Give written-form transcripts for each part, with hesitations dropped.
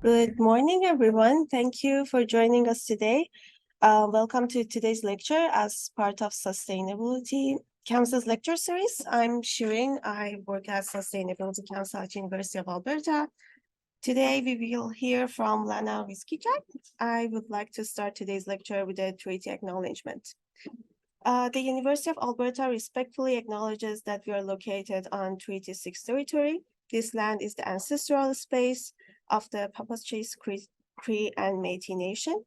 Good morning, everyone. Thank you for joining us today. Welcome to today's lecture as part of Sustainability Council's lecture series. I'm Shirin. I work as Sustainability Council at University of Alberta. Today, we will hear from Lana Whiskeyjack. I would like to start today's lecture with a treaty acknowledgement. The University of Alberta respectfully acknowledges that we are located on Treaty 6 territory. This land is the ancestral space of the pimâtisiwin, Cree and Métis Nation,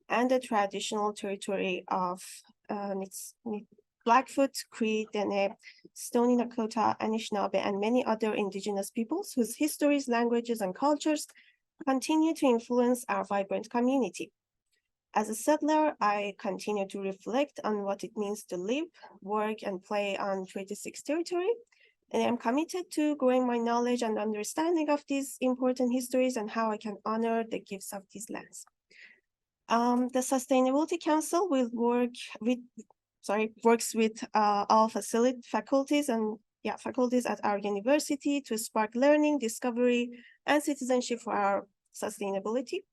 and the traditional territory of Blackfoot, Cree, Dene, Stoney Nakoda, Anishinaabe, and many other Indigenous peoples whose histories, languages, and cultures continue to influence our vibrant community. As a settler, I continue to reflect on what it means to live, work, and play on Treaty 6 territory, and I'm committed to growing my knowledge and understanding of these important histories and how I can honor the gifts of these lands. The Sustainability Council will works with all faculties at our university to spark learning, discovery, and citizenship for our sustainability.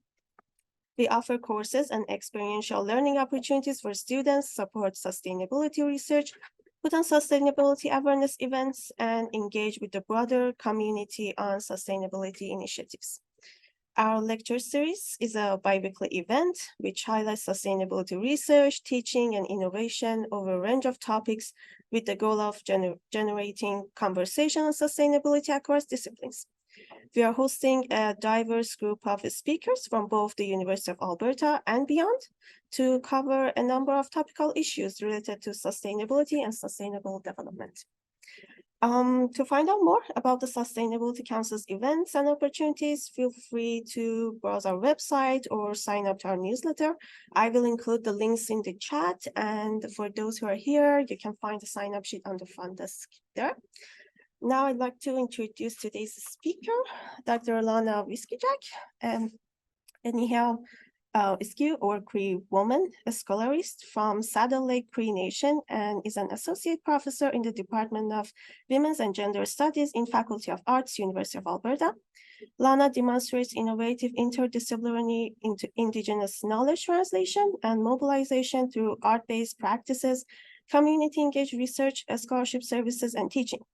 We offer courses and experiential learning opportunities for students, support sustainability research, put on sustainability awareness events, and engage with the broader community on sustainability initiatives. Our lecture series is a bi-weekly event which highlights sustainability research, teaching, and innovation over a range of topics with the goal of generating conversation on sustainability across disciplines. We are hosting a diverse group of speakers from both the University of Alberta and beyond to cover a number of topical issues related to sustainability and sustainable development. To find out more about the Sustainability Council's events and opportunities, feel free to browse our website or sign up to our newsletter. I will include the links in the chat, and for those who are here, you can find the sign-up sheet on the front desk there. Now I'd like to introduce today's speaker, Dr. Lana Whiskeyjack, and nehiyawewin or Cree woman, a scholartist from Saddle Lake Cree Nation, and is an associate professor in the Department of Women's and Gender Studies in Faculty of Arts, University of Alberta. Lana demonstrates innovative interdisciplinary Indigenous knowledge translation and mobilization through art-based practices, community-engaged research, scholarship services, and teaching.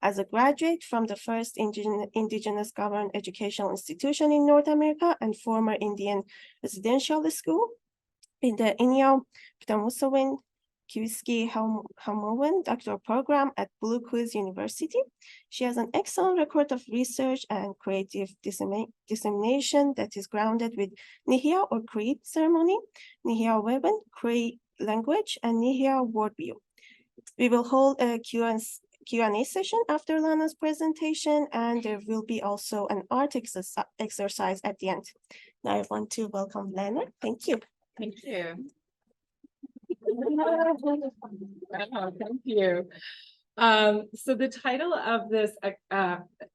As a graduate from the first Indigenous governed educational institution in North America and former Indian residential school in the iyiniw, kiskeyihtamowin doctoral program at Blue Quill University, she has an excellent record of research and creative dissemination that is grounded with nehiyaww or Cree ceremony, nehiyawewin, Cree language, and nehiyaww worldview. We will hold a Q&A session after Lana's presentation, and there will be also an art exercise at the end. Now I want to welcome Lana. Thank you. Thank you. Thank you. So the title of this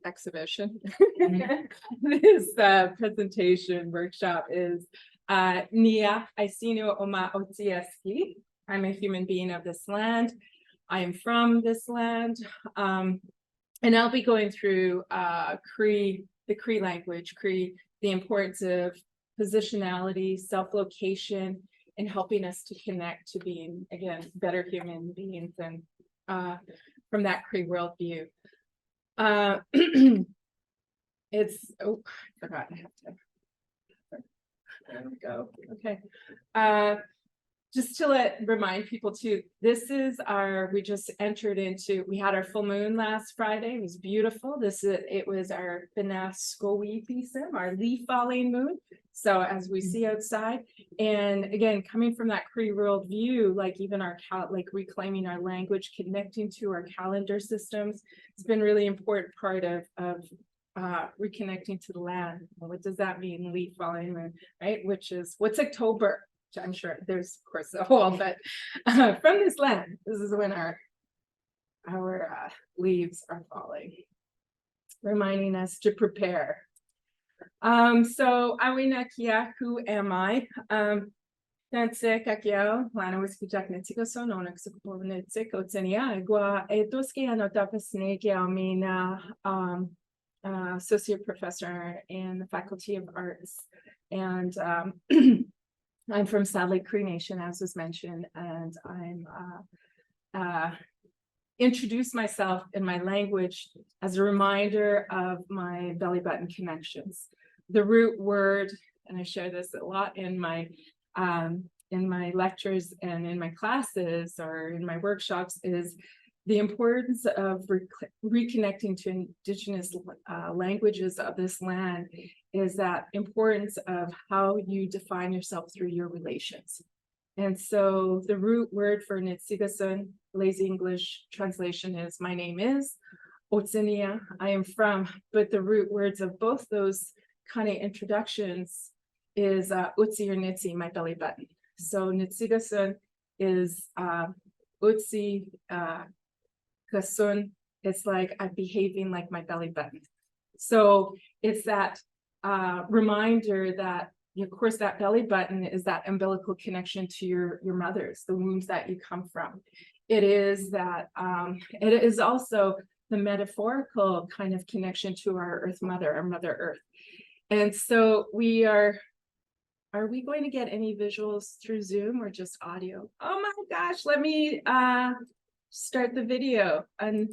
exhibition, this presentation workshop is iyiniw. I'm a human being of this land. I am from this land, and I'll be going through Cree, the Cree language, Cree, the importance of positionality, self-location, and helping us to connect to being, again, better human beings and from that Cree worldview. It's, oh, I forgot, I have to, there we go, okay. Just to remind people too, this is we just entered into, we had our full moon last Friday. It was beautiful. It was our iskwew, our leaf falling moon. So as we see outside, and again, coming from that Cree world view, like even our, like reclaiming our language, connecting to our calendar systems, it's been really important part of reconnecting to the land. What does that mean? Leaf falling moon, right? Which is, what's October? I'm sure there's, of course, a whole, but from this land, this is when our leaves are falling, reminding us to prepare. So awinakia, who am I? Lana Whiskeyjack Netigoso, no Nexoponetzik, Otsenia, Gua, Etoski, Anotapasneki, Amina, associate professor in the Faculty of Arts, and I'm from Saddle Lake Cree Nation, as was mentioned, and I'm introduce myself in my language as a reminder of my belly button connections. The root word, and I share this a lot in my lectures and in my classes or in my workshops, is the importance of reconnecting to Indigenous languages of this land, is that importance of how you define yourself through your relations. And so the root word for nêhiyaw, lazy English translation, is my name is, thaiyots'ĩ, I am from, but the root words of both those kind of introductions is thaiyots'ĩ or nêhiyaw, my belly button. So nêhiyaw is thaiyots'ĩ, kasun, it's like I'm behaving like my belly button. So it's that reminder that, of course, that belly button is that umbilical connection to your mothers, the wombs that you come from. It is that, it is also the metaphorical kind of connection to our Earth Mother, our Mother Earth. And so are we going to get any visuals through Zoom or just audio? Oh my gosh, let me start the video and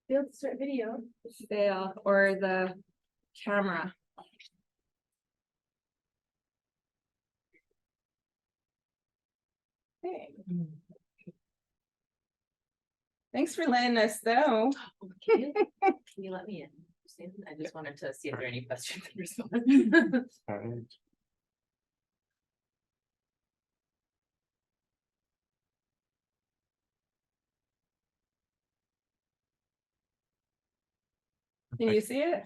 be able to start video, fail, or the camera. Okay. Thanks for letting us know. Can you let me in? I just wanted to see if there are any questions and response. All right. Can you see it?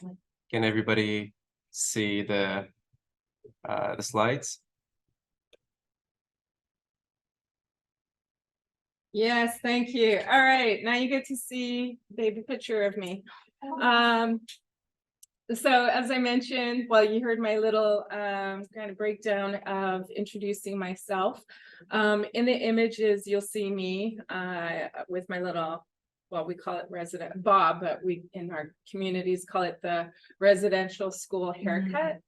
Can everybody see the slides? Yes, thank you. All right, now you get to see a baby picture of me. So as I mentioned, well, you heard my little kind of breakdown of introducing myself. In the images, you'll see me with my little, well, we call it resident bob, but we in our communities call it the residential school haircut.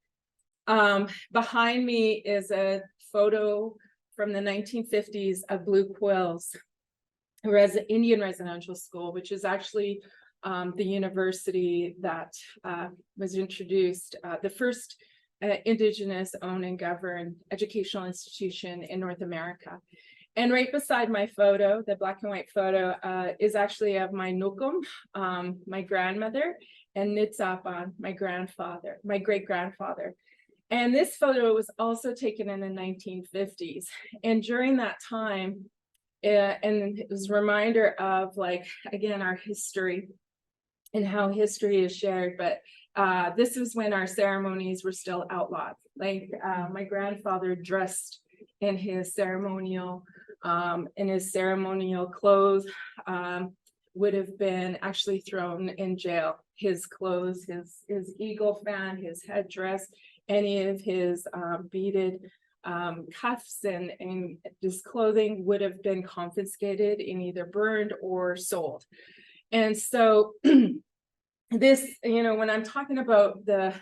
Behind me is a photo from the 1950s of Blue Quill's Indian residential school, which is actually the university that was introduced, the first Indigenous owned and governed educational institution in North America. And right beside my photo, the black and white photo, is actually of my nukum, my grandmother, and nitsapan, my grandfather, my great grandfather. And this photo was also taken in the 1950s. And during that time, and it was a reminder of, like, again, our history and how history is shared. But this was when our ceremonies were still outlawed. Like my grandfather dressed in his ceremonial clothes, would have been actually thrown in jail. His clothes, his eagle fan, his headdress, any of his beaded cuffs and his clothing would have been confiscated and either burned or sold. And so this, you know, when I'm talking about the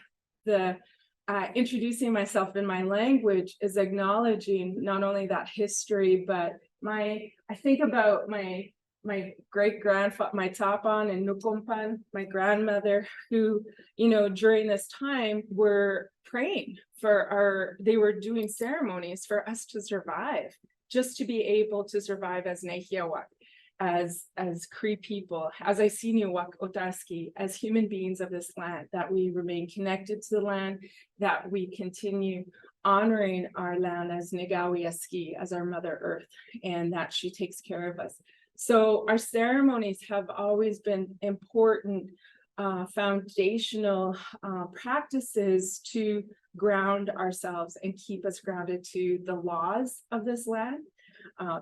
introducing myself in my language, is acknowledging not only that history, but I think about my great grandfather, my tapan and nukumpan, my grandmother, who, you know, during this time were praying for they were doing ceremonies for us to survive, just to be able to survive as nehiyawak, as Cree people, as iyiniw, as human beings of this land, that we remain connected to the land, that we continue honoring our land as nehiyawêwin, as our Mother Earth, and that she takes care of us. So our ceremonies have always been important foundational practices to ground ourselves and keep us grounded to the laws of this land,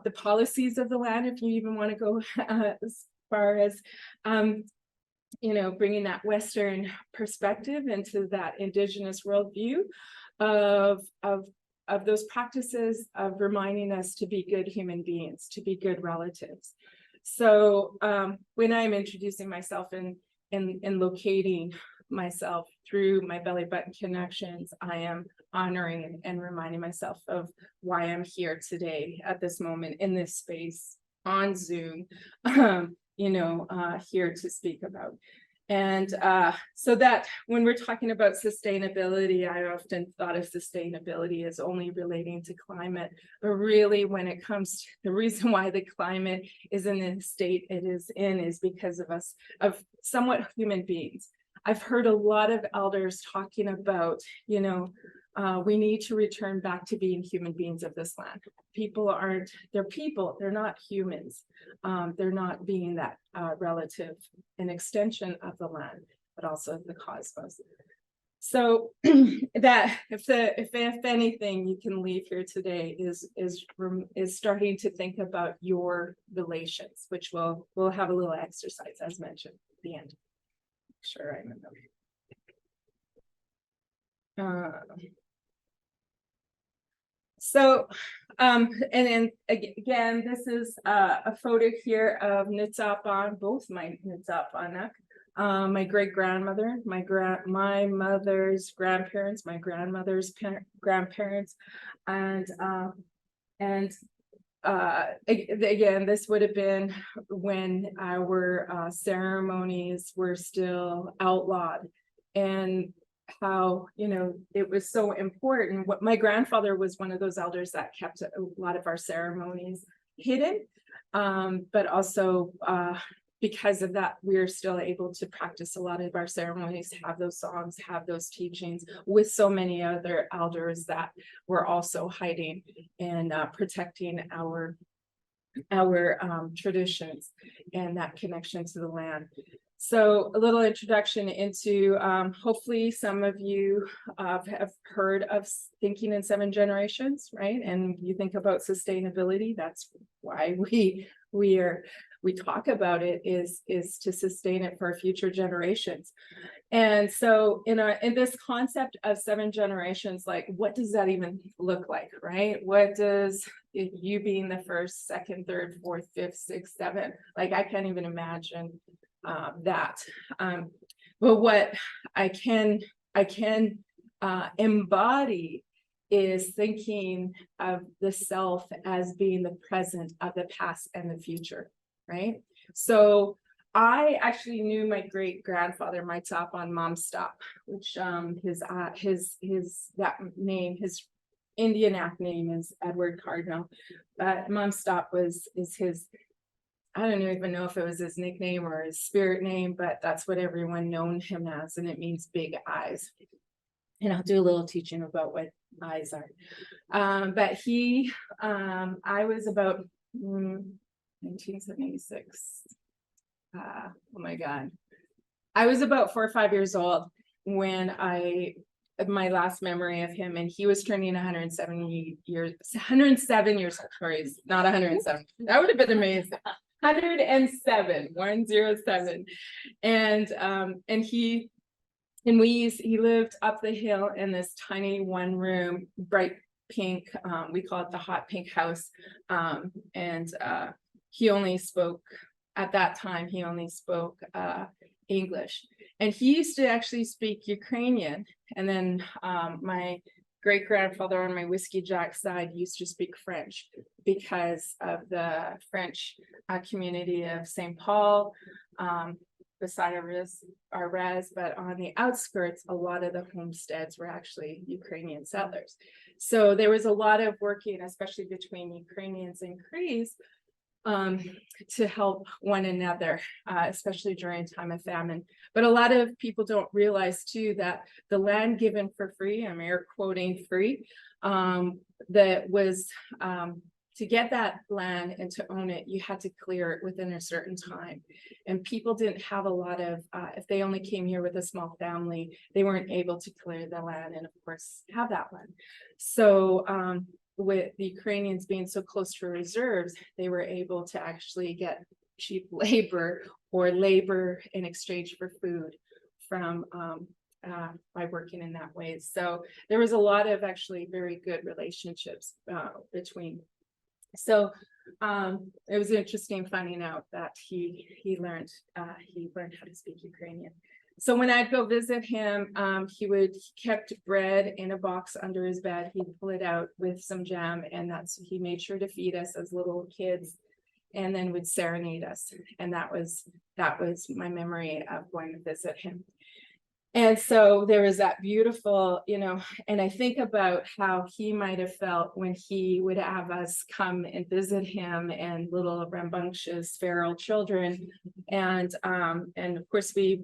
the policies of the land, if you even want to go as far as, you know, bringing that Western perspective into that Indigenous worldview of those practices of reminding us to be good human beings, to be good relatives. So when I'm introducing myself and locating myself through my belly button connections, I am honoring and reminding myself of why I'm here today at this moment in this space on Zoom, here to speak about. And so that when we're talking about sustainability, I often thought of sustainability as only relating to climate, but really when it comes to the reason why the climate is in the state it is in is because of us, of somewhat human beings. I've heard a lot of elders talking about, we need to return back to being human beings of this land. People aren't, they're people, they're not humans. They're not being that relative, an extension of the land, but also the cosmos. So that if anything you can leave here today is starting to think about your relations, which we'll have a little exercise as mentioned at the end. Sure, I remember. And then again, this is a photo here of Nitsapon, both my Nitsapanak, my great grandmother, my mother's grandparents, my grandmother's grandparents, and again, this would have been when our ceremonies were still outlawed, and how it was so important. What my grandfather was one of those elders that kept a lot of our ceremonies hidden, but also because of that, we're still able to practice a lot of our ceremonies, have those songs, have those teachings with so many other elders that were also hiding and protecting our traditions and that connection to the land. So a little introduction into, hopefully some of you have heard of thinking in 7 generations, right? And you think about sustainability, that's why we talk about it, is to sustain it for future generations. And so in this concept of 7 generations, like what does that even look like, right? What does you being the first, second, third, fourth, fifth, sixth, seventh, like I can't even imagine that. But what I can embody is thinking of the self as being the present of the past and the future, right? So I actually knew my great grandfather, my top on Mom Stop, which his that name, his Indian name is Edward Cardinal, but Mom Stop is his, I don't even know if it was his nickname or his spirit name, but that's what everyone known him as, and it means big eyes. And I'll do a little teaching about what eyes are. But he, I was about 1976. Oh my God. I was about 4 or 5 years old when my last memory of him, and he was turning 107 years, sorry, not 107. That would have been amazing. 107. And he lived up the hill in this tiny 1-room, bright pink, we call it the hot pink house. He only spoke, at that time, he only spoke English. And he used to actually speak Ukrainian. And then my great grandfather on my Whiskeyjack side used to speak French because of the French community of St. Paul, beside our res, but on the outskirts, a lot of the homesteads were actually Ukrainian settlers. So there was a lot of working, especially between Ukrainians and Crees, to help one another, especially during time of famine. But a lot of people don't realize too that the land given for free, I'm air quoting free, that was to get that land and to own it, you had to clear it within a certain time. And people didn't have a lot of, if they only came here with a small family, they weren't able to clear the land and of course have that land. So with the Ukrainians being so close to reserves, they were able to actually get cheap labor or labor in exchange for food from by working in that way. So there was a lot of actually very good relationships between So it was interesting finding out that he learned how to speak Ukrainian. So when I'd go visit him, he kept bread in a box under his bed. He'd pull it out with some jam, and he made sure to feed us as little kids, and then would serenade us. And that was my memory of going to visit him. And so there was that beautiful, and I think about how he might have felt when he would have us come and visit him and little rambunctious feral children. And of course we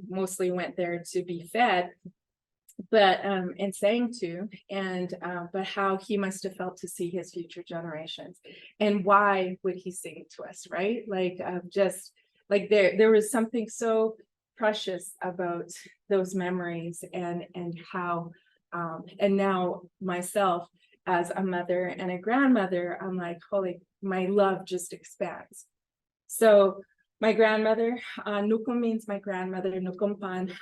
mostly went there to be fed, but and sang to, and but how he must have felt to see his future generations. And why would he sing to us, right? Like just like there was something so precious about those memories, and how and now myself as a mother and a grandmother, I'm like, holy, my love just expands. So my grandmother, Nukum means my grandmother, Nukumpan.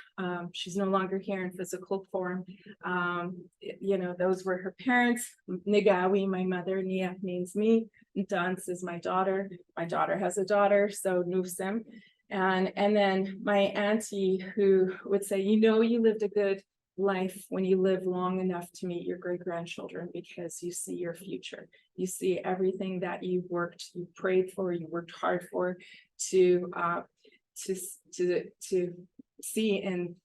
She's no longer here in physical form. Those were her parents. Nigawi, my mother. Nia means me. Dance is my daughter. My daughter has a daughter, so Nufsim. And then my auntie, who would say, you lived a good life when you live long enough to meet your great-grandchildren, because you see your future. You see everything that you prayed for, you worked hard for, to see in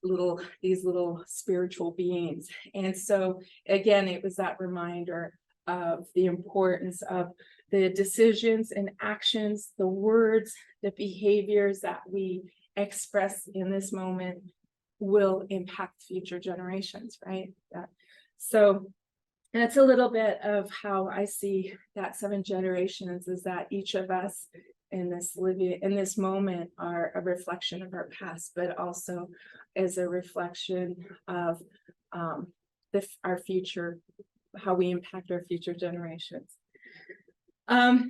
these little spiritual beings. And so again, it was that reminder of the importance of the decisions and actions, the words, the behaviors that we express in this moment will impact future generations, right? So that's a little bit of how I see that 7 generations, is that each of us in this moment are a reflection of our past, but also as a reflection of our future, how we impact our future generations.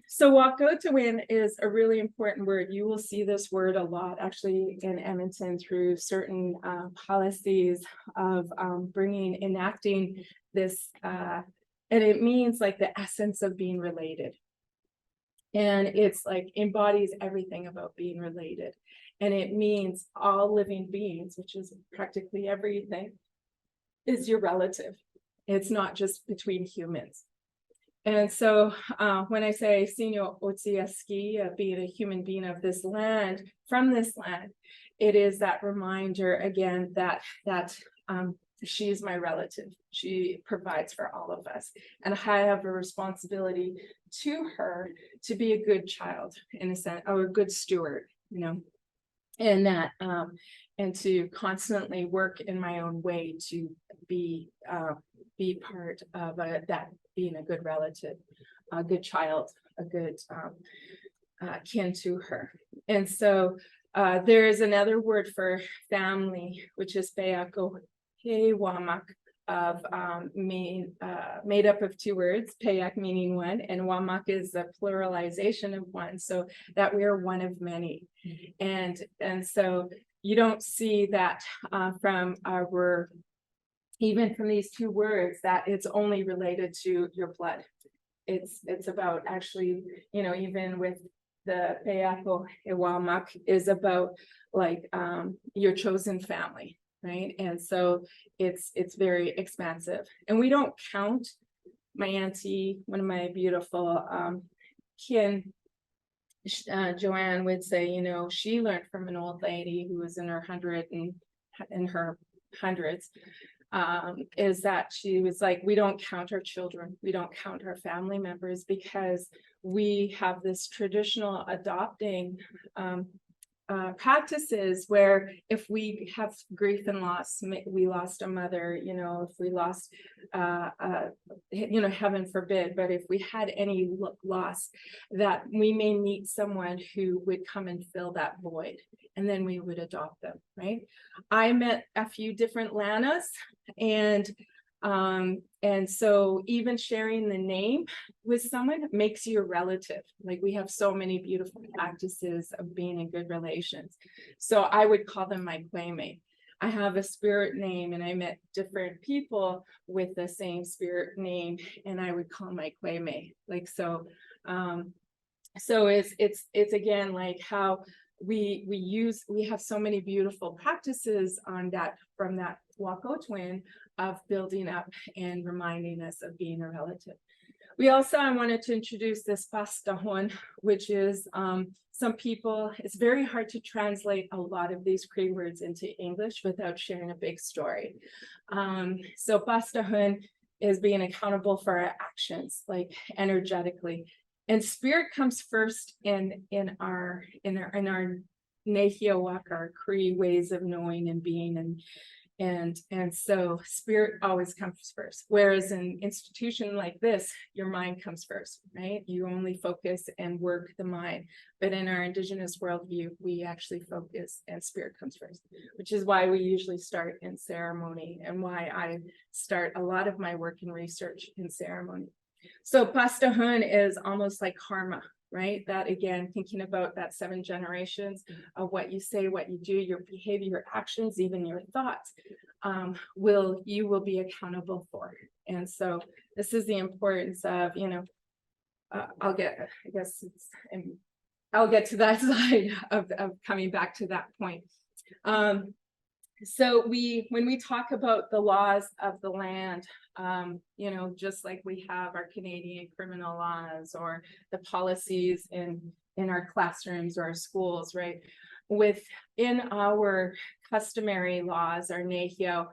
So thaiyots'ĩ is a really important word. You will see this word a lot actually in Edmonton through certain policies of enacting this, and it means like the essence of being related. And it's like embodies everything about being related. And it means all living beings, which is practically everything, is your relative. It's not just between humans. And so when I say thaiyots'ĩ, being a human being of this land, from this land, it is that reminder again that she is my relative. She provides for all of us. And I have a responsibility to her to be a good child, in a sense, or a good steward, and that and to constantly work in my own way to be part of that, being a good relative, a good child, a good kin to her. And so there is another word for family, which is pimâtisiwin, of made up of 2 words, payak meaning one, and wamak is a pluralization of one, so that we are one of many. And so you don't see that even from these 2 words, that it's only related to your blood. It's about actually, even with the payak is about like your chosen family, right? And so it's very expansive. And we don't count. My auntie, one of my beautiful kin, Joanne, would say, she learned from an old lady who was in her hundreds, is that she was like, we don't count our children, we don't count our family members, because we have this traditional adopting practices where if we have grief and loss, we lost a mother, if we lost, heaven forbid, but if we had any loss, that we may meet someone who would come and fill that void, and then we would adopt them, right? I met a few different Lanas, and so even sharing the name with someone makes you a relative. Like, we have so many beautiful practices of being in good relations. So I would call them my kweme. I have a spirit name, and I met different people with the same spirit name, and I would call my kweme. Like, so So it's again like how we have so many beautiful practices on that, from that nuhelot'įne of building up and reminding us of being a relative. We also, I wanted to introduce this pastahun, which is some people, it's very hard to translate a lot of these Cree words into English without sharing a big story. So pastahun is being accountable for our actions, like energetically. And spirit comes first in our nehiyawêwin, our Cree ways of knowing and being, and so spirit always comes first. Whereas in an institution like this, your mind comes first, right? You only focus and work the mind. But in our Indigenous worldview, we actually focus and spirit comes first, which is why we usually start in ceremony and why I start a lot of my work and research in ceremony. So pastahun is almost like karma, right? That again, thinking about that 7 generations of what you say, what you do, your behavior, your actions, even your thoughts, you will be accountable for. And so this is the importance of, I'll get to that side of coming back to that point. So when we talk about the laws of the land, just like we have our Canadian criminal laws or the policies in our classrooms or our schools, right? Within our customary laws, our nehiyawewin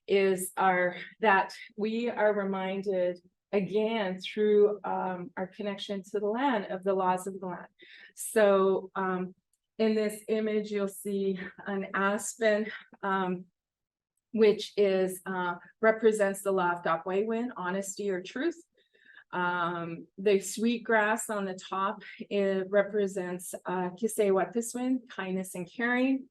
is that we are reminded again through our connection to the land of the laws of the land. So in this image, you'll see an aspen, which is represents the law of nehiyawewin, honesty or truth. The sweet grass on the top, it represents kiskeyihtamowin, kindness and caring.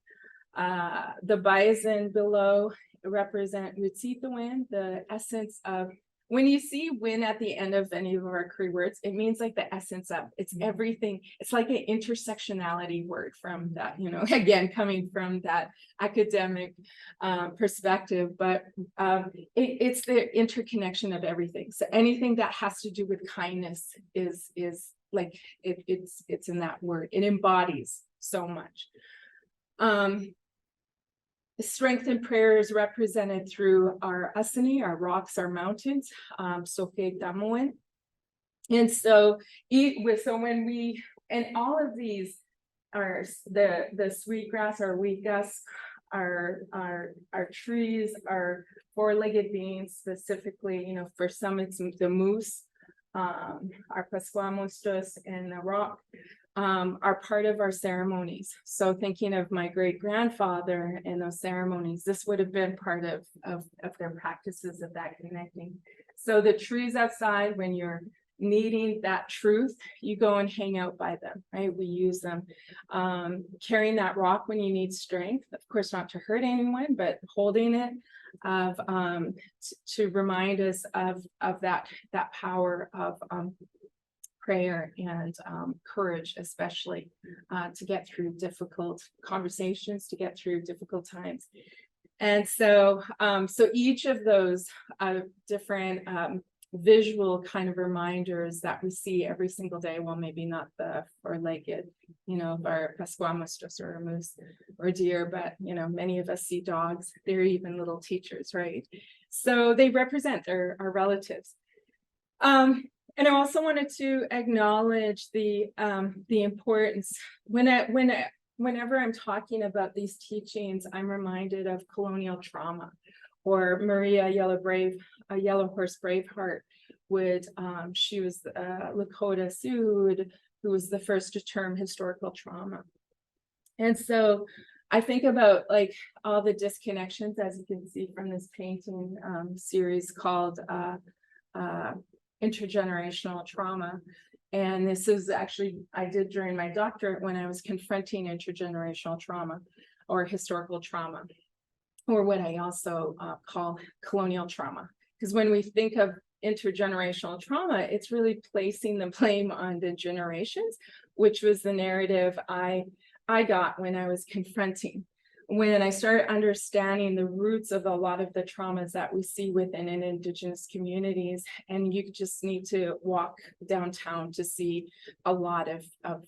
The bison below represent thaiyots'ĩ, the essence of. When you see win at the end of any of our Cree words, it means like the essence of, it's everything. It's like an intersectionality word from that, again, coming from that academic perspective, but it's the interconnection of everything. So anything that has to do with kindness is like, it's in that word. It embodies so much. Strength and prayer is represented through our iyiniw, our rocks, our mountains, kiskeyihtamowin. And so and all of these are the sweet grass, our wheat grass, our trees, our four-legged beings, specifically, for some it's the moose, our pasquamustos and the rock. Are part of our ceremonies. So thinking of my great grandfather and those ceremonies, this would have been part of their practices of that connecting. So the trees outside, when you're needing that truth, you go and hang out by them, right? We use them. Carrying that rock when you need strength, of course, not to hurt anyone, but holding it to remind us of that power of prayer and courage, especially to get through difficult conversations, to get through difficult times. And so each of those different visual kind of reminders that we see every single day, well, maybe not the four-legged, of our pasquamustos or a moose or deer, but many of us see dogs. They're even little teachers, right? So they represent our relatives. And I also wanted to acknowledge the importance whenever I'm talking about these teachings, I'm reminded of colonial trauma, or Maria Yellow Horse Braveheart she was Lakota Sioux, who was the first to term historical trauma. And so I think about like all the disconnections, as you can see from this painting series called intergenerational trauma. And this is actually, I did during my doctorate when I was confronting intergenerational trauma or historical trauma, or what I also call colonial trauma. Because when we think of intergenerational trauma, it's really placing the blame on the generations, which was the narrative I got when I was confronting. when I started understanding the roots of a lot of the traumas that we see within in Indigenous communities, and you just need to walk downtown to see a lot of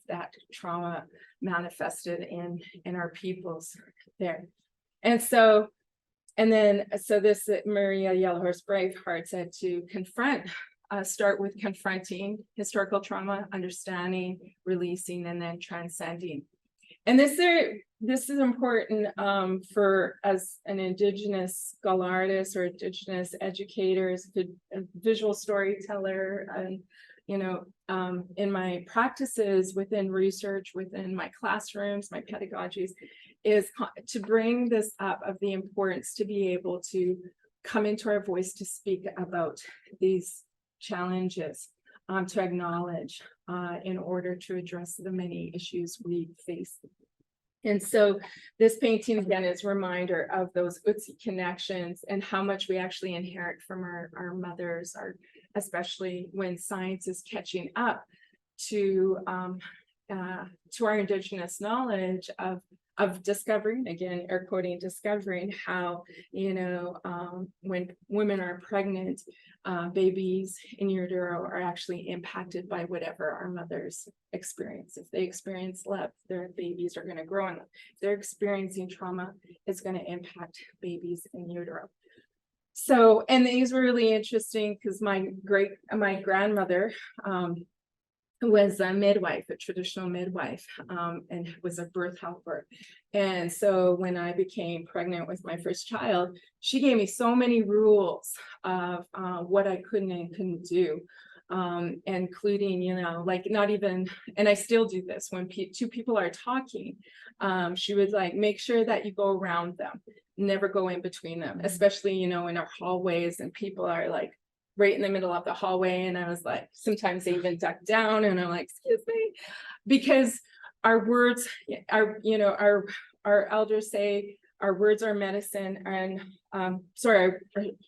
that trauma manifested in our peoples there. And so, this Maria Yellowhorse Braveheart said to start with confronting historical trauma, understanding, releasing, and then transcending. And this is important for as an Indigenous scholartist or Indigenous educators, a visual storyteller, and in my practices within research, within my classrooms, my pedagogies, is to bring this up of the importance to be able to come into our voice to speak about these challenges, to acknowledge in order to address the many issues we face. And so this painting again is a reminder of those thaiyots'ĩ connections and how much we actually inherit from our mothers, especially when science is catching up to our Indigenous knowledge of discovering, again, air quoting, discovering how, when women are pregnant, babies in utero are actually impacted by whatever our mothers experience. If they experience love, their babies are going to grow in love. If they're experiencing trauma, it's going to impact babies in utero. So, and these were really interesting because my grandmother, was a midwife, a traditional midwife, and was a birth helper. And so when I became pregnant with my first child, she gave me so many rules of what I couldn't and couldn't do, including, like not even, and I still do this when two people are talking, she would like, make sure that you go around them, never go in between them, especially, in our hallways and people are like, right in the middle of the hallway. And I was like, sometimes they even duck down and I'm like, excuse me, because our words are, our elders say our words are medicine, and our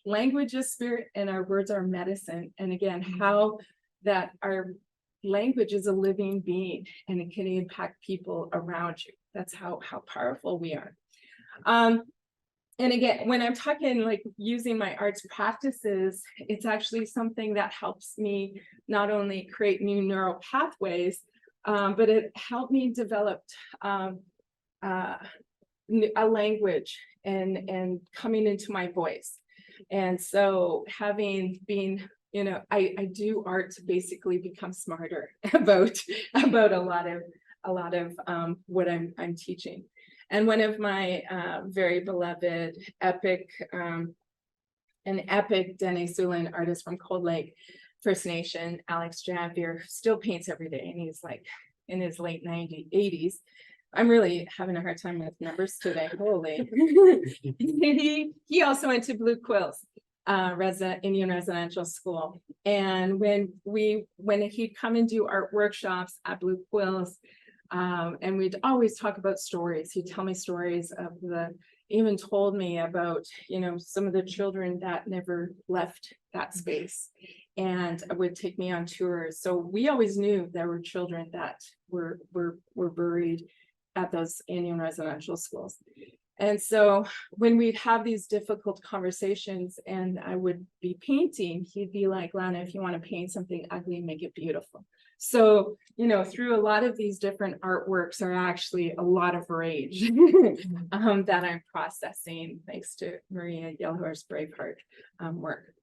language is spirit and our words are medicine. And again, how that our language is a living being and it can impact people around you. That's how powerful we are. And again, when I'm talking like using my arts practices, it's actually something that helps me not only create new neural pathways, but it helped me develop a language and coming into my voice. And so having been, I do art to basically become smarter about a lot of what I'm teaching. And one of my very beloved epic Dene artist from Cold Lake First Nation, Alex Janvier, still paints every day, and he's like in his late 80s. I'm really having a hard time with numbers today. Holy. He also went to Blue Quill's Indian residential school. And when he'd come and do art workshops at Blue Quill's, and we'd always talk about stories. He'd tell me stories of even told me about, some of the children that never left that space and would take me on tours. So we always knew there were children that were buried at those Indian residential schools. And so when we'd have these difficult conversations and I would be painting, he'd be like, Lana, if you want to paint something ugly, make it beautiful. So, through a lot of these different artworks are actually a lot of rage that I'm processing thanks to Maria Yellowhorse Braveheart work.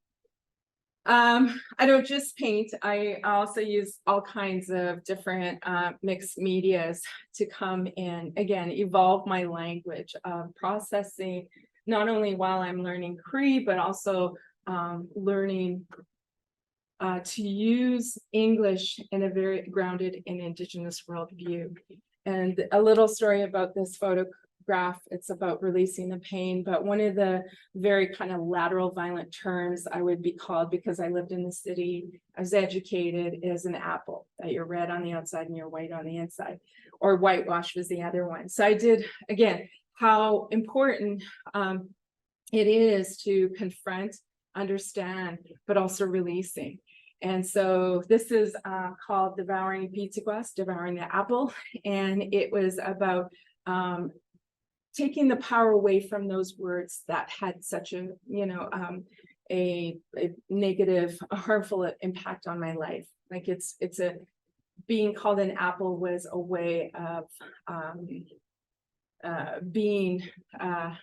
I don't just paint, I also use all kinds of different mixed medias to come in, again, evolve my language of processing, not only while I'm learning Cree, but also learning to use English in a very grounded in Indigenous worldview. And a little story about this photograph, it's about releasing the pain, but one of the very kind of lateral violent terms I would be called, because I lived in the city, I was educated, is an apple, that you're red on the outside and you're white on the inside, or whitewash was the other one. So I did, again, how important it is to confront, understand, but also releasing. And so this is called Devouring Pimâtisiwin, Devouring the Apple. And it was about taking the power away from those words that had such a, a negative, a harmful impact on my life. Like being called an apple was a way of being, oh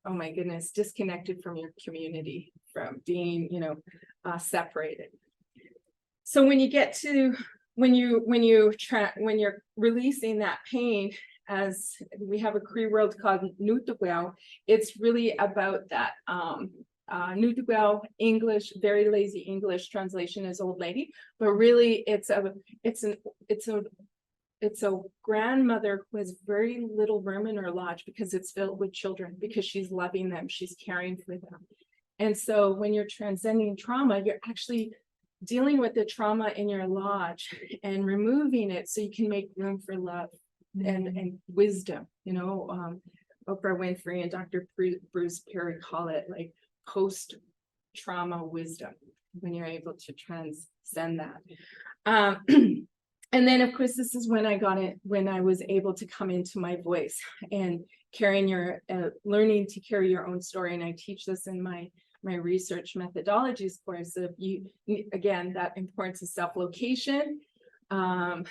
my goodness, disconnected from your community, from being, separated. So when you get to, when you're releasing that pain, as we have a Cree word called nuhelot'įne, it's really about that. Nuhelot'įne, English, very lazy English translation is old lady, but really it's a grandmother who has very little room in her lodge because it's filled with children, because she's loving them, she's caring for them. And so when you're transcending trauma, you're actually dealing with the trauma in your lodge and removing it so you can make room for love and wisdom. Oprah Winfrey and Dr. Bruce Perry call it like post-trauma wisdom, when you're able to transcend that. And then of course, this is when I was able to come into my voice and learning to carry your own story. And I teach this in my research methodologies course of again, that importance of self-location and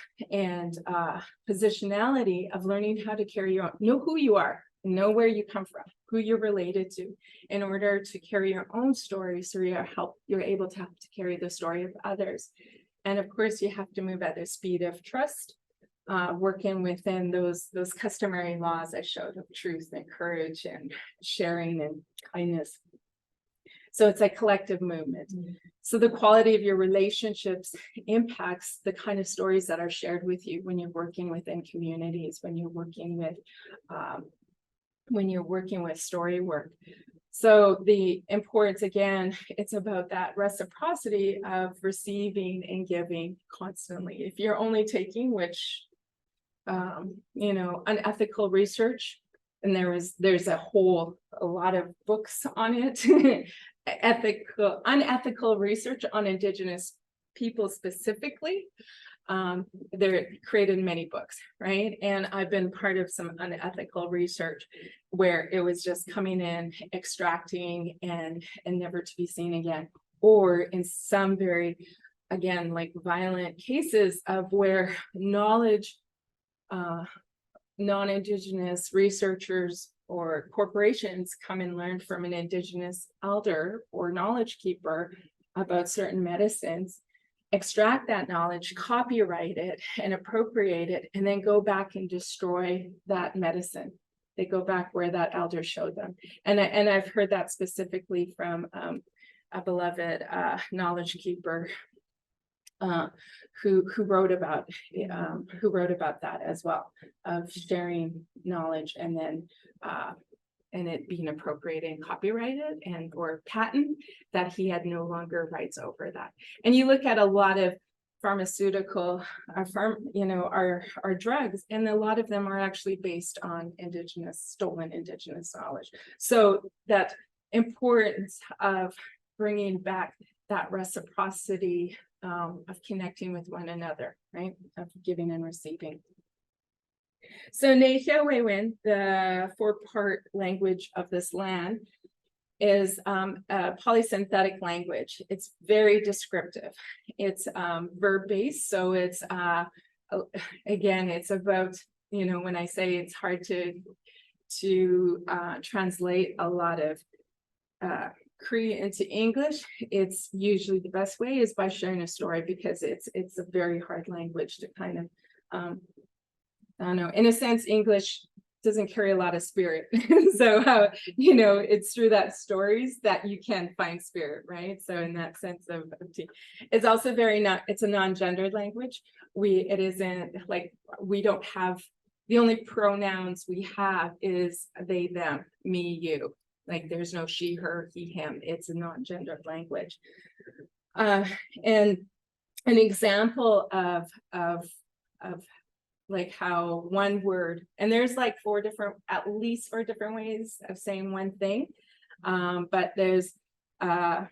positionality of learning how to carry your own, know who you are, know where you come from, who you're related to, in order to carry your own story, so you're able to help to carry the story of others. And of course, you have to move at the speed of trust, working within those customary laws I showed of truth and courage and sharing and kindness. So it's a collective movement. So the quality of your relationships impacts the kind of stories that are shared with you when you're working within communities, when you're working with story work. So the importance, again, it's about that reciprocity of receiving and giving constantly. If you're only taking, which, unethical research, and there's a lot of books on it, unethical research on Indigenous people specifically. They're created many books, right? And I've been part of some unethical research where it was just coming in, extracting, and never to be seen again. Or in some very, again, like violent cases of where knowledge, non-Indigenous researchers or corporations come and learn from an Indigenous elder or knowledge keeper about certain medicines, extract that knowledge, copyright it and appropriate it, and then go back and destroy that medicine. They go back where that elder showed them. And I've heard that specifically from a beloved knowledge keeper who wrote about that as well, of sharing knowledge and then and it being appropriated and copyrighted and or patent, that he had no longer rights over that. And you look at a lot of pharmaceutical, our drugs, and a lot of them are actually based on stolen Indigenous knowledge. So that importance of bringing back that reciprocity of connecting with one another, right? Of giving and receiving. So nehiyawewin, the 4-part language of this land, is a polysynthetic language. It's very descriptive. It's verb-based, so it's again, it's about, when I say it's hard to translate a lot of Cree into English, it's usually the best way is by sharing a story, because it's a very hard language to kind of I don't know, in a sense, English doesn't carry a lot of spirit. So it's through that stories that you can find spirit, right? So in that sense of it's also it's a non-gendered language. It isn't like, we don't have, the only pronouns we have is they, them, me, you. Like there's no she, her, he, him. It's a non-gendered language. And an example of like how one word, and there's like at least four different ways of saying one thing, but there's and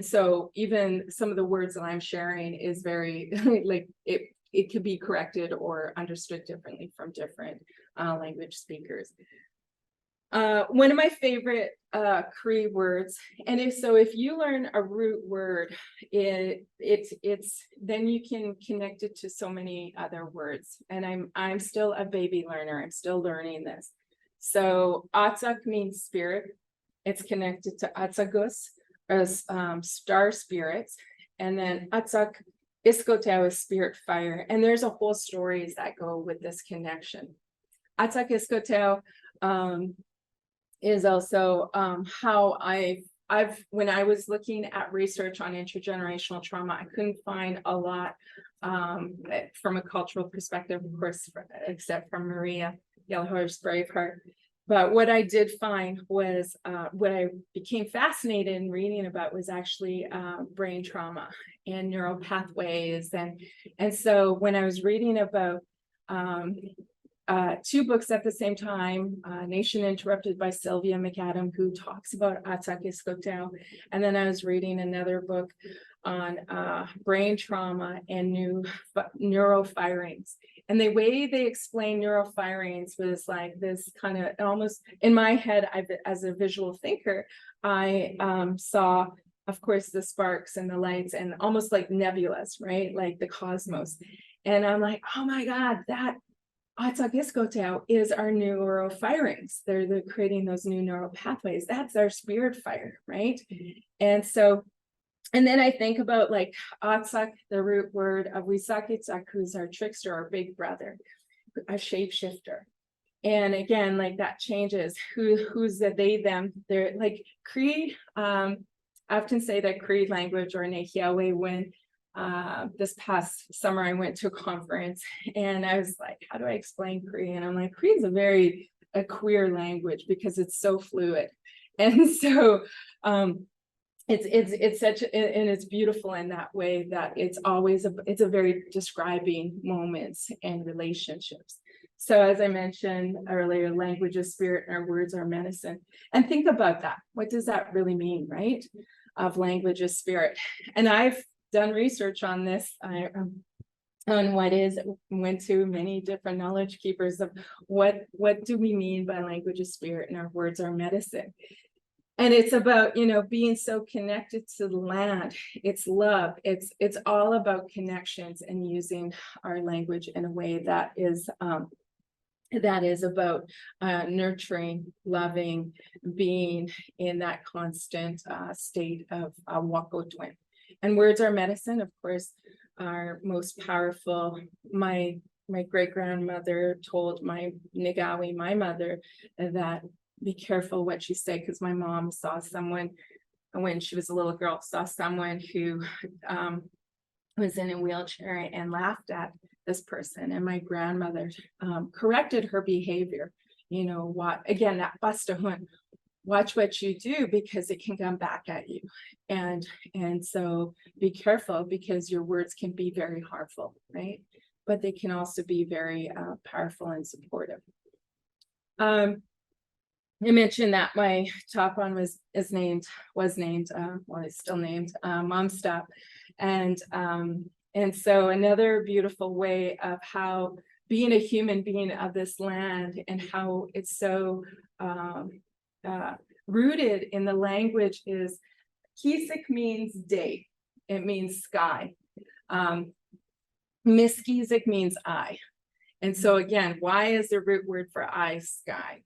so even some of the words that I'm sharing is very like it could be corrected or understood differently from different language speakers. One of my favorite Cree words, and if you learn a root word, it's then you can connect it to so many other words. And I'm still a baby learner. I'm still learning this. So atsak means spirit. It's connected to atsagus, as star spirits, and then atsak iskwew is spirit fire. And there's a whole stories that go with this connection. Atsak iskwew is also how I've when I was looking at research on intergenerational trauma, I couldn't find a lot from a cultural perspective, of course, except from Maria Yellowhorse Braveheart. But what I did find was what I became fascinated in reading about was actually brain trauma and neural pathways. And so when I was reading about two books at the same time, Nation Interrupted by Sylvia McAdam, who talks about atsak iskwew, and then I was reading another book on brain trauma and neural firings. And the way they explain neural firings was like this kind of almost in my head, as a visual thinker, I saw, of course, the sparks and the lights and almost like nebulas, right? Like the cosmos. And I'm like, oh my God, that atsak iskwew is our neural firings. They're creating those new neural pathways. That's our spirit fire, right? And so, and then I think about like atsak, the root word of wisakitsak, who's our trickster, our big brother, a shapeshifter. And again, like that changes who's the they, them. They're like Cree. I often say that Cree language, or nehiyawewin. This past summer, I went to a conference and I was like, how do I explain Cree? And I'm like, Cree is a queer language because it's so fluid. And so it's such, and it's beautiful in that way that it's always it's a very describing moments and relationships. So as I mentioned earlier, language is spirit and our words are medicine. And think about that. What does that really mean, right? Of language is spirit. And I've done research on this, went to many different knowledge keepers of what do we mean by language is spirit and our words are medicine. And it's about, being so connected to the land. It's love. It's all about connections and using our language in a way that is about nurturing, loving, being in that constant state of wakotwin. And words are medicine, of course, are most powerful. My great-grandmother told my nêhiyaw, my mother, that be careful what you say, because my mom saw someone, when she was a little girl, saw someone who was in a wheelchair and laughed at this person. And my grandmother corrected her behavior. Again, that bustahun. Watch what you do because it can come back at you. And so be careful because your words can be very harmful, right? But they can also be very powerful and supportive. I mentioned that my top one was named, well, it's still named Mom Stop. And so another beautiful way of how being a human being of this land and how it's so rooted in the language is kisik means day. It means sky. Miskizik means eye. And so again, why is the root word for eye sky?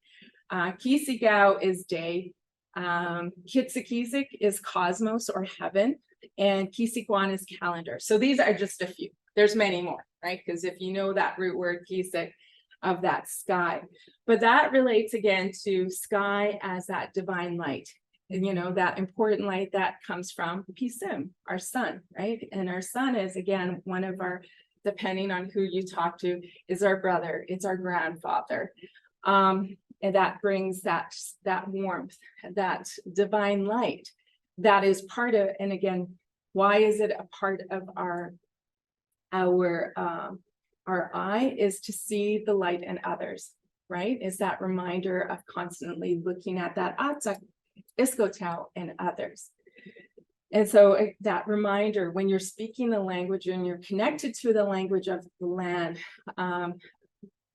Kisigao is day. Kitsikizik is cosmos or heaven. And kisikwan is calendar. So these are just a few. There's many more, right? Because if you know that root word kisik, of that sky, but that relates again to sky as that divine light, and that important light that comes from Pisim, our sun, right? And our sun is again one of our, depending on who you talk to, is our brother, it's our grandfather, and that brings that warmth, that divine light that is part of. And again, why is it a part of our eye is to see the light in others, right? Is that reminder of constantly looking at that atsak iskwew in others. And so that reminder, when you're speaking the language and you're connected to the language of the land,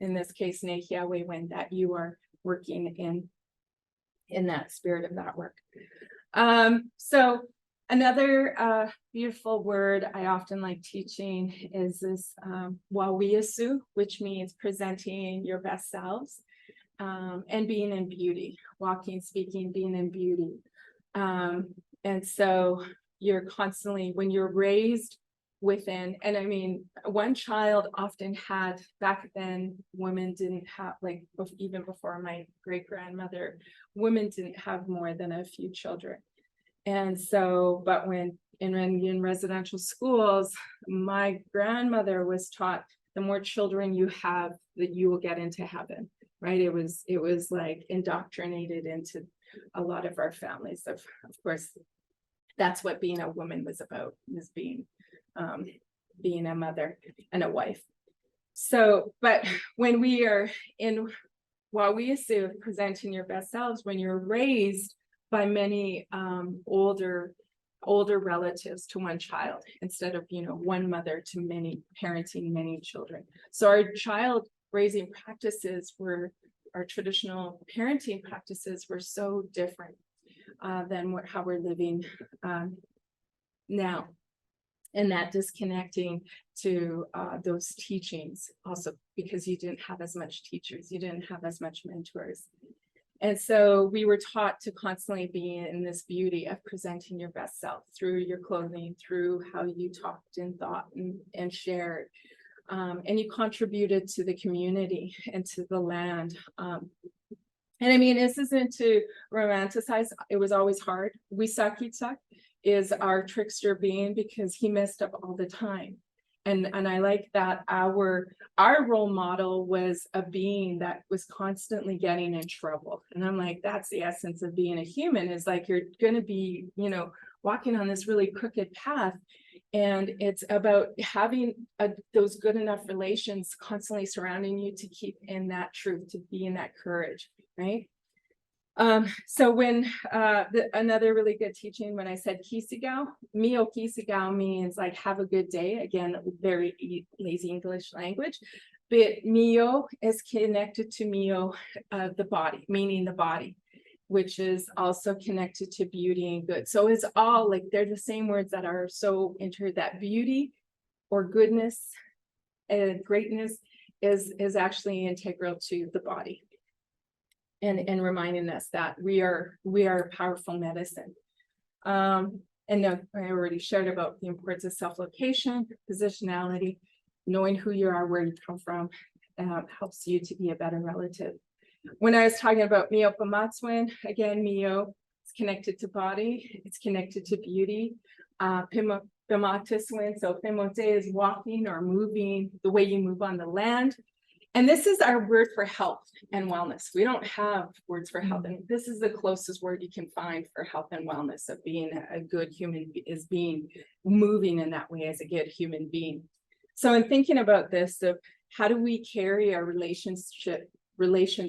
in this case, nehiyawewin, that you are working in that spirit of that work. So another beautiful word I often like teaching is this wawiyasu, which means presenting your best selves and being in beauty, walking, speaking, being in beauty. And so you're constantly, when you're raised within, and I mean, one child often had, back then, women didn't have, like, even before my great-grandmother, women didn't have more than a few children. And so, but when in residential schools, my grandmother was taught, the more children you have, that you will get into heaven, right? It was like indoctrinated into a lot of our families. Of course, that's what being a woman was about, was being a mother and a wife. So, but when we are in, while we assume presenting your best selves, when you're raised by many older relatives to one child, instead of, you know, one mother to many, parenting many children. So our child raising practices were, our traditional parenting practices were so different than how we're living now. And that disconnecting to those teachings also, because you didn't have as much teachers, you didn't have as much mentors. And so we were taught to constantly be in this beauty of presenting your best self through your clothing, through how you talked and thought and shared. And you contributed to the community and to the land. And I mean, this isn't to romanticize, it was always hard. Wisakitsak is our trickster being, because he messed up all the time. And I like that our role model was a being that was constantly getting in trouble. And I'm like, that's the essence of being a human, is like, you're going to be, you know, walking on this really crooked path. And it's about having those good enough relations constantly surrounding you to keep in that truth, to be in that courage, right? So when another really good teaching, when I said kiskeyihtamowin, mio kiskeyihtamowin means like have a good day. Again, very lazy English language, but mio is connected to mio, the body, meaning the body, which is also connected to beauty and good. So it's all like, they're the same words that are so entered, that beauty or goodness and greatness is actually integral to the body. And reminding us that we are powerful medicine. And I already shared about the importance of self-location, positionality, knowing who you are, where you come from, helps you to be a better relative. When I was talking about mio pimâtisiwin, again, mio is connected to body, it's connected to beauty. Pimâtisiwin, so pimâti is walking or moving, the way you move on the land. And this is our word for health and wellness. We don't have words for health, and this is the closest word you can find for health and wellness, of being a good human, is being moving in that way as a good human being. So in thinking about this, of how do we carry our relations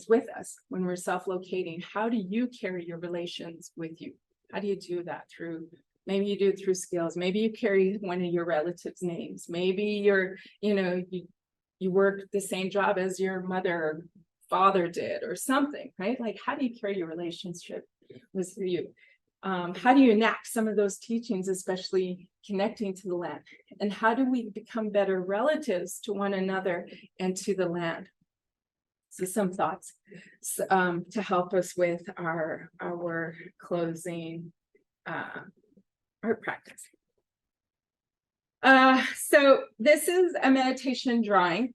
with us when we're self-locating? How do you carry your relations with you? How do you do that? Through, maybe you do it through skills. Maybe you carry one of your relatives' names. Maybe you're, you know, you work the same job as your mother or father did, or something, right? Like, how do you carry your relationship with you? How do you enact some of those teachings, especially connecting to the land? And how do we become better relatives to one another and to the land? So some thoughts to help us with our closing art practice. So this is a meditation drawing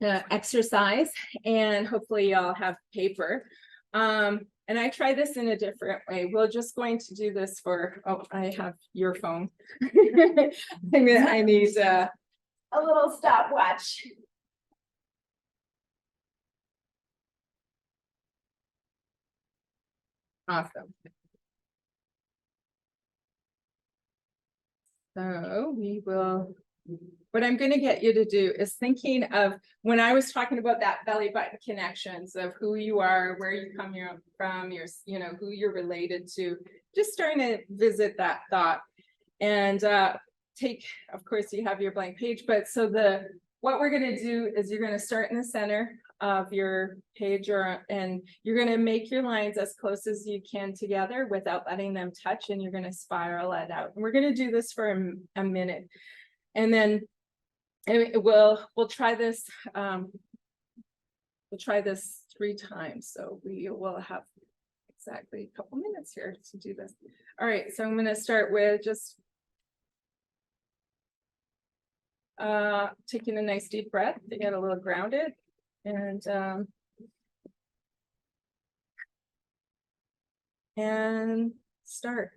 exercise, and hopefully y'all have paper. And I try this in a different way. We're just going to do this for, oh, I have your phone. I need a little stopwatch. Awesome. So we will, what I'm going to get you to do is thinking of, when I was talking about that belly button connections of who you are, where you come from, your, you know, who you're related to, just starting to visit that thought. And take, of course, you have your blank page, but so what we're going to do is you're going to start in the center of your page, and you're going to make your lines as close as you can together without letting them touch, and you're going to spiral it out. And we're going to do this for a minute, and then we'll try this. We'll try this 3 times, so we will have exactly a couple minutes here to do this. All right, so I'm going to start with just taking a nice deep breath to get a little grounded, and start.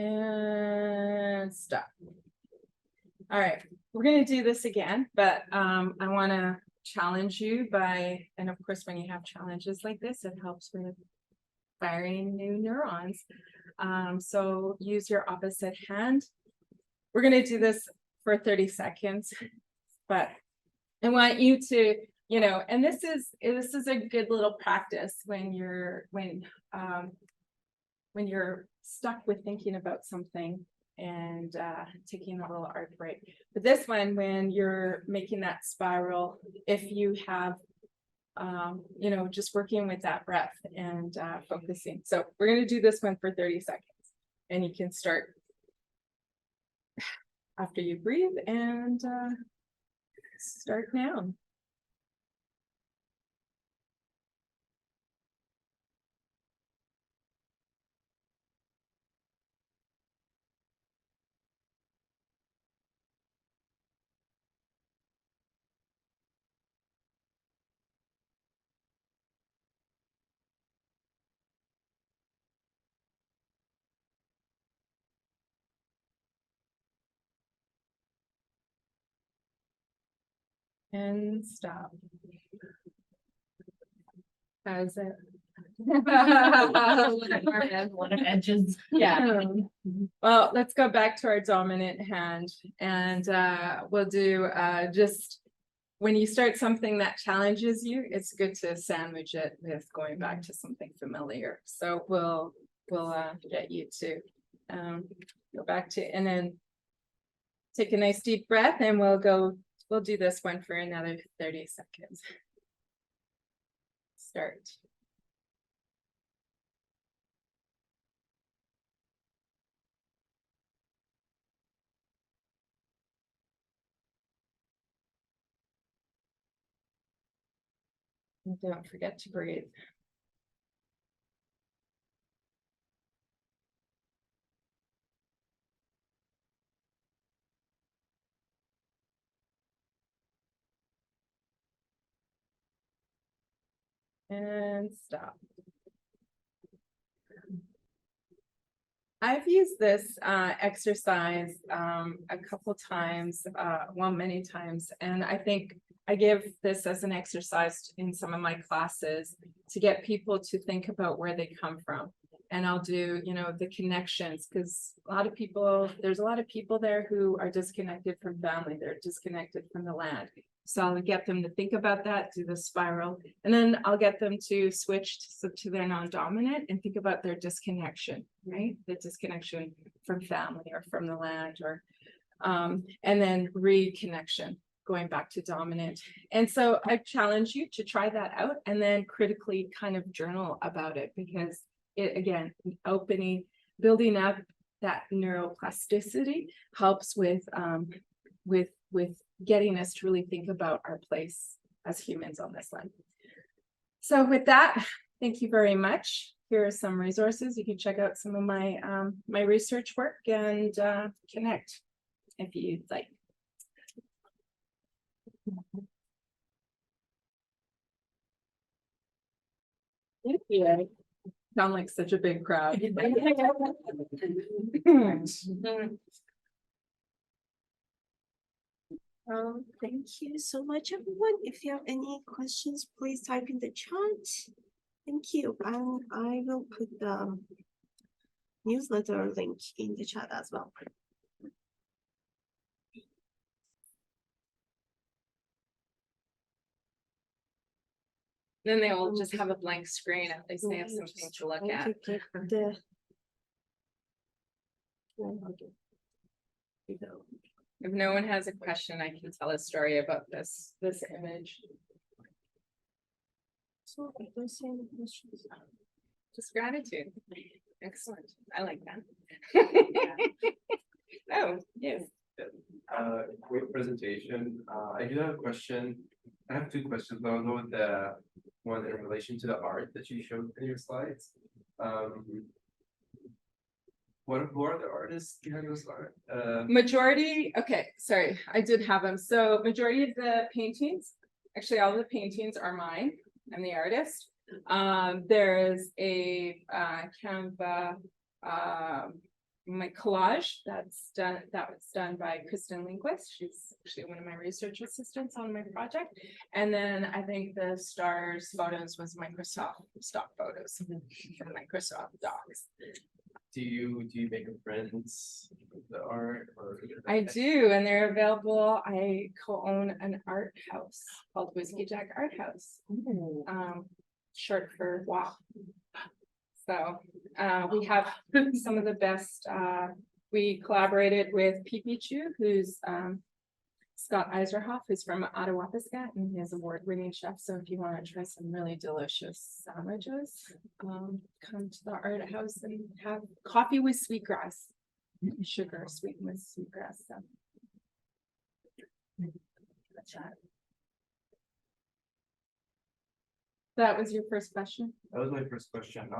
And stop. All right, we're going to do this again, but I want to challenge you and of course, when you have challenges like this, it helps with firing new neurons. So use your opposite hand. We're going to do this for 30 seconds, but I want you to, and this is a good little practice when you're stuck with thinking about something and taking a little art break. But this one, when you're making that spiral, if you have, just working with that breath and focusing. So we're going to do this one for 30 seconds, and you can start after you breathe, and start now. And stop. How's it? A lot of edges. Yeah. Well, let's go back to our dominant hand, and we'll do just when you start something that challenges you, it's good to sandwich it with going back to something familiar. So we'll get you to go back to, and then take a nice deep breath, and we'll do this one for another 30 seconds. Start. And don't forget to breathe. And stop. I've used this exercise a couple times, many times, and I think I give this as an exercise in some of my classes to get people to think about where they come from. And I'll do, the connections, because there's a lot of people there who are disconnected from family, they're disconnected from the land. So I'll get them to think about that, do the spiral, and then I'll get them to switch to their non-dominant and think about their disconnection, right? The disconnection from family or from the land, or and then reconnection, going back to dominant. And so I challenge you to try that out and then critically kind of journal about it, because it, again, building up that neuroplasticity helps with getting us to really think about our place as humans on this land. So with that, thank you very much. Here are some resources. You can check out some of my my research work and connect if you'd like. Thank you. Sound like such a big crowd. Thank you so much, everyone. If you have any questions, please type in the chat. Thank you. And I will put the newsletter link in the chat as well. Then they all just have a blank screen. At least they have something to look at. If no one has a question, I can tell a story about this image. So I don't see any questions. Just gratitude. Excellent. I like that. Oh, yes. Great presentation. I do have a question. I have two questions, but I'll go with the one in relation to the art that you showed in your slides. Who are the artists behind those art? Majority, okay, sorry, I did have them. So majority of the paintings, actually all the paintings are mine. I'm the artist. There is a Canva my collage that was done by Kristen Lindquist. She's actually one of my research assistants on my project. And then I think the stars photos was Microsoft stock photos from Microsoft Docs. Do you make friends with the art, or? I do, and they're available. I co-own an art house called Whiskeyjack Art House. Short for WAP. So we have some of the best. We collaborated with pimâtisiwin, who's Scott Eiserhoff, who's from Attawapiskat, and he's award-winning chef. So if you want to try some really delicious sandwiches, come to the art house and have coffee with sweetgrass, sugar sweetened with sweetgrass. So that's that. That was your first question? That was my first question.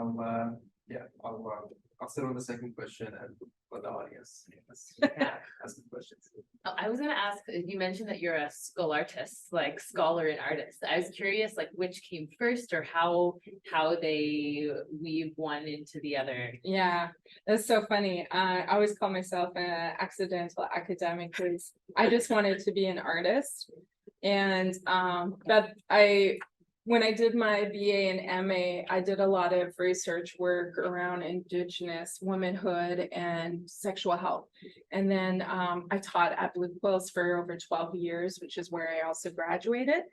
I'll sit on the second question and let the audience ask the questions. Oh, I was gonna ask, you mentioned that you're a scholartist, like scholar and artist. I was curious, like which came first, or how they weave one into the other. Yeah, that's so funny. I always call myself an accidental academic because I just wanted to be an artist. And but when I did my BA and MA, I did a lot of research work around Indigenous womanhood and sexual health. And then I taught at Blue Quills for over 12 years, which is where I also graduated.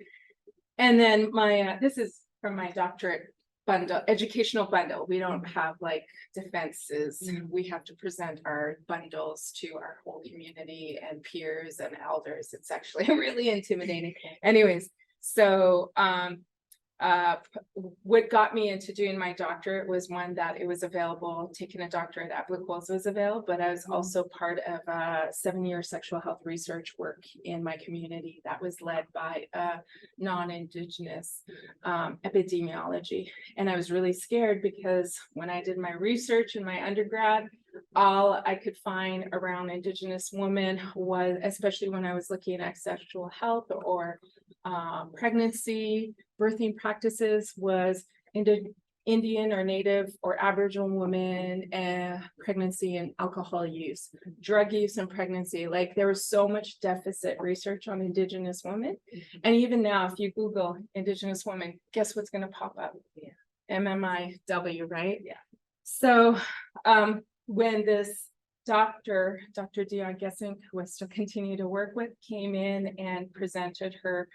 And then this is from my doctorate bundle, educational bundle. We don't have like defenses. We have to present our bundles to our whole community and peers and elders. It's actually really intimidating. Anyways, so what got me into doing my doctorate was one that it was available. Taking a doctorate at Blue Quills was available, but I was also part of a 7-year sexual health research work in my community that was led by non-Indigenous epidemiology. And I was really scared because when I did my research in my undergrad, all I could find around Indigenous women was, especially when I was looking at sexual health or pregnancy, birthing practices, was Indian or Native or Aboriginal women and pregnancy and alcohol use, drug use and pregnancy. Like there was so much deficit research on Indigenous women. And even now, if you Google Indigenous women, guess what's going to pop up? Yeah. MMIW, right? Yeah. So when this Dr. Dion Gessink, who I still continue to work with, came in and presented her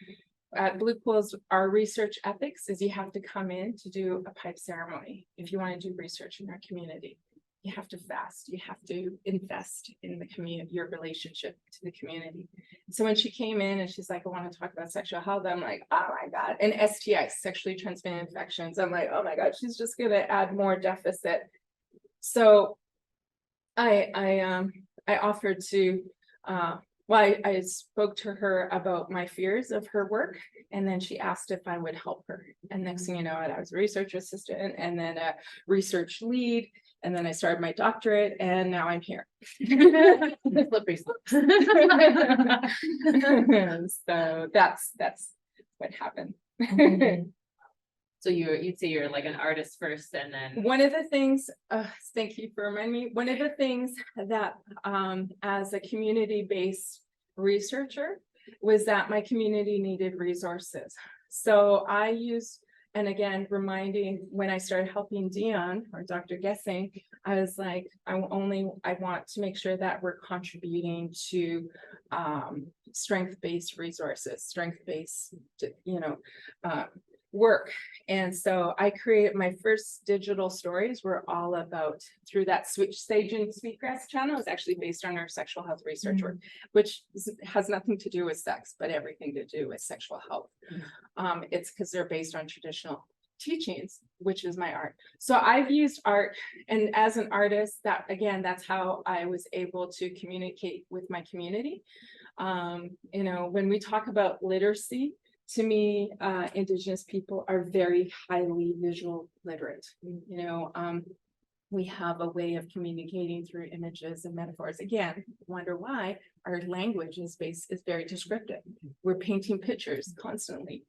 at Blue Quills, our research ethics is you have to come in to do a pipe ceremony. If you want to do research in our community, you have to fast, you have to invest in the community, your relationship to the community. So when she came in and she's like, I want to talk about sexual health, I'm like, oh my God, and STIs, sexually transmitted infections. I'm like, oh my God, she's just going to add more deficit. So I offered to, well, I spoke to her about my fears of her work, and then she asked if I would help her. And next thing you know, I was a research assistant and then a research lead. And then I started my doctorate, and now I'm here. Slippery slope. So that's what happened. So you'd say you're like an artist first, and then One of the things, thank you for reminding me, one of the things that as a community-based researcher was that my community needed resources. So I used, and again, reminding when I started helping Dion or Dr. Gessing, I was like, I want to make sure that we're contributing to strength-based resources, strength-based, work. And so I created my first digital stories were all about through that Sage and Sweetgrass channel is actually based on our sexual health research work, which has nothing to do with sex, but everything to do with sexual health. It's because they're based on traditional teachings, which is my art. So I've used art, and as an artist, that again, that's how I was able to communicate with my community. When we talk about literacy, to me, Indigenous people are very highly visual literate. We have a way of communicating through images and metaphors. Again, wonder why our language is very descriptive. We're painting pictures constantly.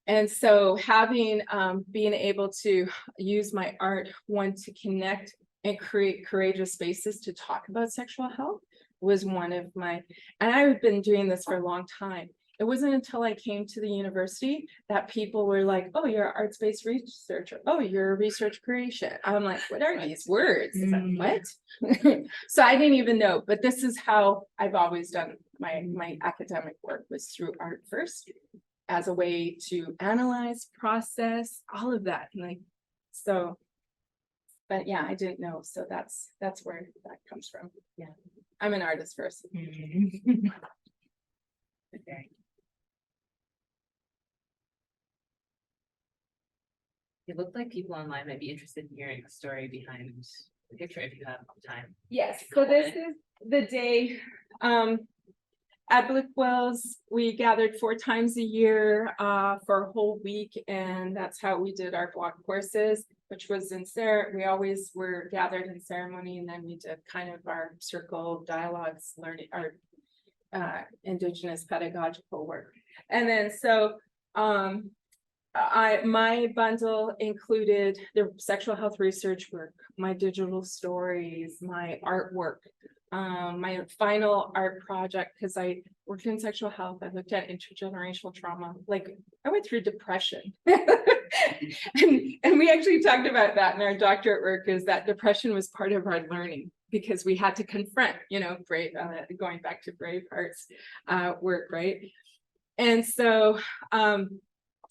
And so having, being able to use my art, one, to connect and create courageous spaces to talk about sexual health was one of my, and I've been doing this for a long time. It wasn't until I came to the university that people were like, oh, you're an arts-based researcher. Oh, you're a research creation. I'm like, what are these words? What? So I didn't even know, but this is how I've always done my academic work, was through art first, as a way to analyze, process, all of that. But yeah, I didn't know. So that's where that comes from. Yeah, I'm an artist first. okay. It looked like people online might be interested in hearing the story behind the picture if you have time. Yes, so this is the day at Blue Quills. We gathered 4 times a year for a whole week, and that's how we did our block courses, which was in we always were gathered in ceremony, and then we did kind of our circle dialogues, learning our Indigenous pedagogical work. And then so my bundle included the sexual health research work, my digital stories, my artwork, my final art project, because I worked in sexual health. I looked at intergenerational trauma. Like, I went through depression. and we actually talked about that in our doctorate work, is that depression was part of our learning, because we had to confront, brave, going back to Braveheart's work, right? And so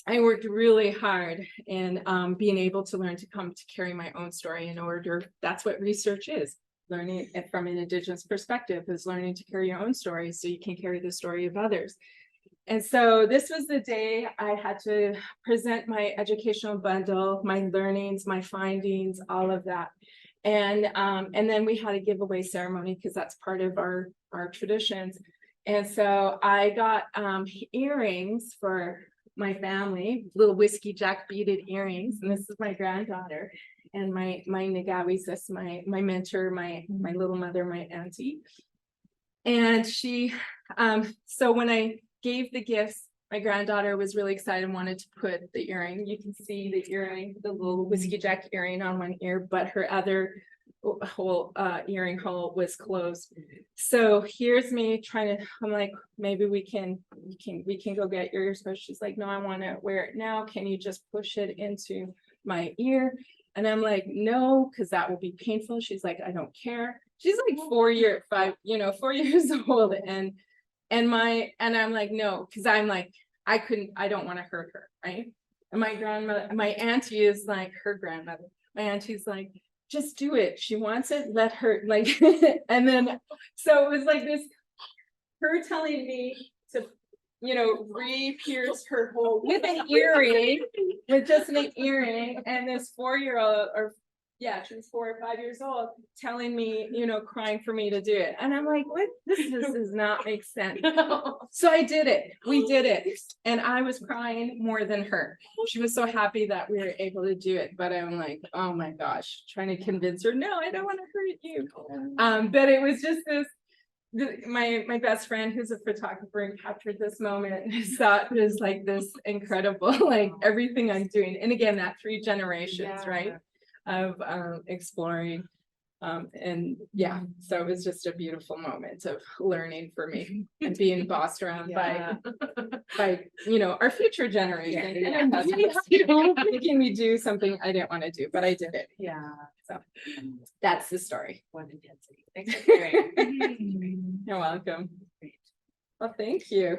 I worked really hard in being able to learn to come to carry my own story in order. That's what research is. Learning it from an Indigenous perspective is learning to carry your own story so you can carry the story of others. And so this was the day I had to present my educational bundle, my learnings, my findings, all of that. And then we had a giveaway ceremony, because that's part of our traditions. And so I got earrings for my family, little Whiskeyjack beaded earrings. And this is my granddaughter. And my nehiyawêwin, that's my mentor, my little mother, my auntie. And she, so when I gave the gifts, my granddaughter was really excited and wanted to put the earring. You can see the earring, the little Whiskeyjack earring on one ear, but her other whole earring hole was closed. So here's me trying to, I'm like, maybe we can go get yours. But she's like, no, I want to wear it now. Can you just push it into my ear? And I'm like, no, because that will be painful. She's like, I don't care. She's like 4 years old. And I'm like, no, because I'm like, I don't want to hurt her, right? And my auntie is like her grandmother. My auntie's like, just do it. She wants it, let her, like, and then, so it was like this, her telling me to, re-pierce her hole with an earring, with just an earring, and this 4-year-old or yeah, she was 4 or 5 years old, telling me, you know, crying for me to do it. And I'm like, what? This does not make sense. So I did it. We did it. And I was crying more than her. She was so happy that we were able to do it. But I'm like, oh my gosh, trying to convince her, no, I don't want to hurt you. But it was just this. My best friend, who's a photographer, and captured this moment, and thought it was like this incredible, like everything I'm doing. And again, that 3 generations, right, of exploring. And yeah, so it was just a beautiful moment of learning for me and being bossed around by you know, our future generation. Yeah, And that's you know, making me do something I didn't want to do, but I did it. Yeah. So that's the story. What intensity. Thanks for sharing. You're welcome. Well, thank you.